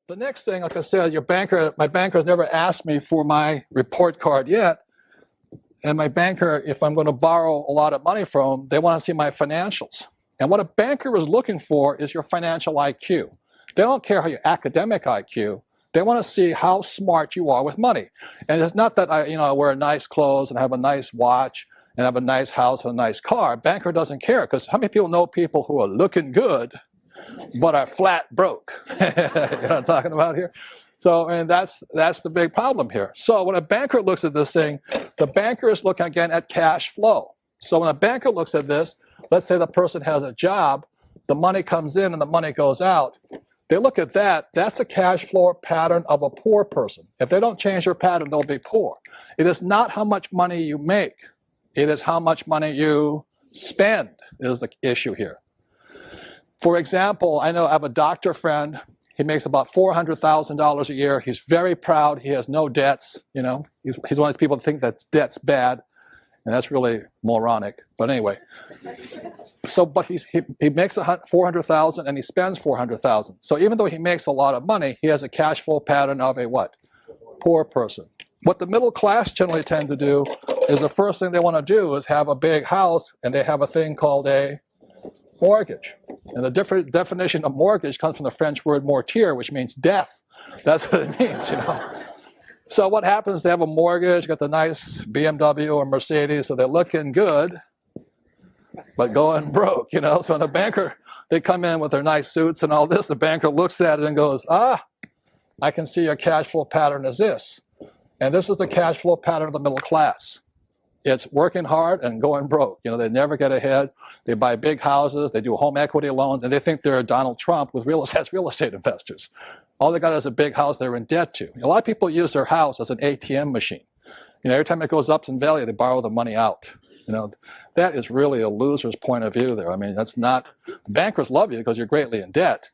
The next thing, like I said, my banker has never asked me for my report card yet. And my banker, if I'm going to borrow a lot of money from them, they want to see my financials. And what a banker is looking for is your financial IQ. They don't care how your academic IQ. They want to see how smart you are with money. And it's not that I wear nice clothes and have a nice watch and have a nice house and a nice car. A banker doesn't care, because how many people know people who are looking good but are flat broke? You know what I'm talking about here? So, and that's the big problem here. So when a banker looks at this thing, the banker is looking again at cash flow. So when a banker looks at this, let's say the person has a job, the money comes in and the money goes out. They look at that, that's a cash flow pattern of a poor person. If they don't change their pattern, they'll be poor. It is not how much money you make. It is how much money you spend is the issue here. For example, I have a doctor friend. He makes about $400,000 a year. He's very proud. He has no debts. He's one of those people that think that debt's bad, and that's really moronic. But anyway, but he makes $400,000 and he spends $400,000. So even though he makes a lot of money, he has a cash flow pattern of a what? Poor person. What the middle class generally tend to do is the first thing they want to do is have a big house, and they have a thing called a mortgage. And the different definition of mortgage comes from the French word mortier, which means death. That's what it means, So what happens? They have a mortgage, got the nice BMW or Mercedes, so they're looking good, but going broke, So when the banker, they come in with their nice suits and all this, the banker looks at it and goes, I can see your cash flow pattern is this. And this is the cash flow pattern of the middle class. It's working hard and going broke. They never get ahead. They buy big houses. They do home equity loans, and they think they're Donald Trump with real estate investors. All they got is a big house they're in debt to. A lot of people use their house as an ATM machine. Every time it goes up in value, they borrow the money out. That is really a loser's point of view there. That's not, bankers love you because you're greatly in debt,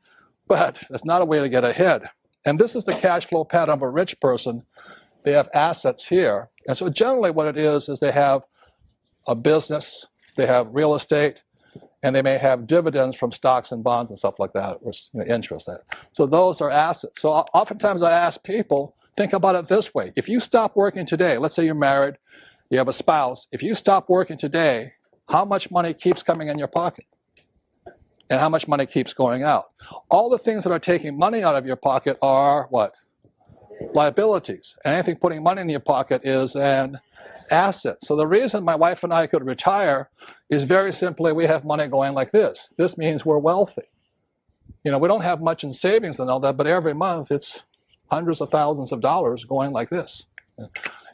but that's not a way to get ahead. And this is the cash flow pattern of a rich person. They have assets here. And so generally what it is they have a business, they have real estate, and they may have dividends from stocks and bonds and stuff like that, or interest. So those are assets. So oftentimes I ask people, think about it this way. If you stop working today, let's say you're married, you have a spouse. If you stop working today, how much money keeps coming in your pocket? And how much money keeps going out? All the things that are taking money out of your pocket are what? Liabilities. And anything putting money in your pocket is an asset. So the reason my wife and I could retire is very simply we have money going like this. This means we're wealthy. We don't have much in savings and all that, but every month it's hundreds of thousands of dollars going like this.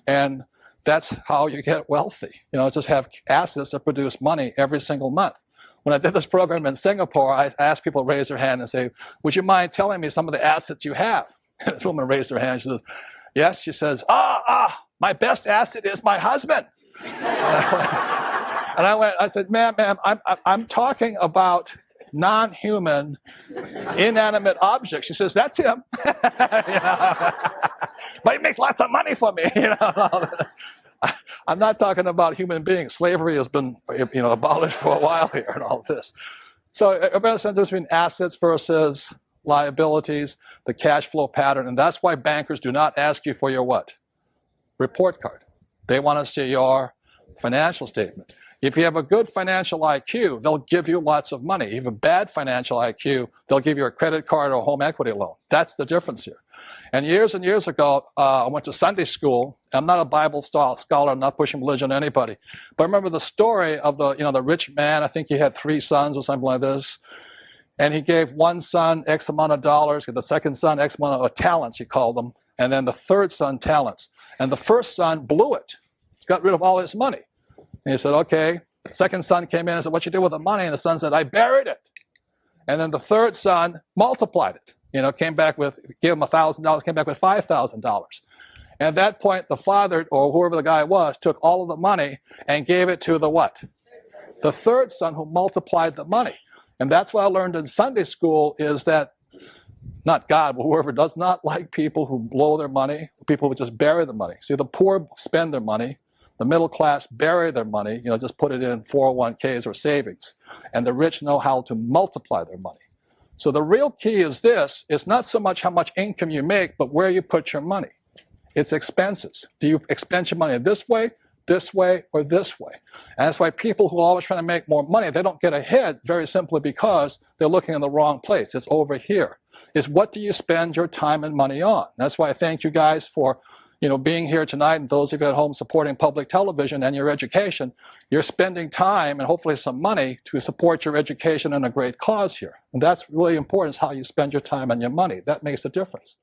And that's how you get wealthy. Just have assets that produce money every single month. When I did this program in Singapore, I asked people to raise their hand and say, would you mind telling me some of the assets you have? This woman raised her hand. She says, yes. She says, my best asset is my husband. And I said, ma'am, I'm talking about non-human, inanimate objects. She says, that's him. But he makes lots of money for me. I'm not talking about human beings. Slavery has been abolished for a while here and all this. So everybody understands the difference between assets versus liabilities, the cash flow pattern, and that's why bankers do not ask you for your what? Report card. They want to see your financial statement. If you have a good financial IQ, they'll give you lots of money. If you have a bad financial IQ, they'll give you a credit card or a home equity loan. That's the difference here. And years ago, I went to Sunday school. I'm not a Bible scholar. I'm not pushing religion on anybody. But I remember the story of the rich man. I think he had 3 sons or something like this. And he gave one son X amount of dollars, the second son X amount of talents, he called them, and then the third son talents. And the first son blew it, got rid of all his money. And he said, okay. The second son came in and said, what you do with the money? And the son said, I buried it. And then the third son multiplied it. Came back with, gave him $1,000, came back with $5,000. And at that point, the father, or whoever the guy was, took all of the money and gave it to the what? The third son, who multiplied the money. And that's what I learned in Sunday school is that, not God, but whoever does not like people who blow their money, people who just bury the money. See, the poor spend their money. The middle class bury their money, just put it in 401ks or savings. And the rich know how to multiply their money. So the real key is this. It's not so much how much income you make, but where you put your money. It's expenses. Do you expend your money this way, or this way? And that's why people who are always trying to make more money, they don't get ahead very simply because they're looking in the wrong place. It's over here. It's what do you spend your time and money on? That's why I thank you guys for being here tonight, and those of you at home supporting public television and your education. You're spending time and hopefully some money to support your education and a great cause here. And that's really important, is how you spend your time and your money. That makes a difference.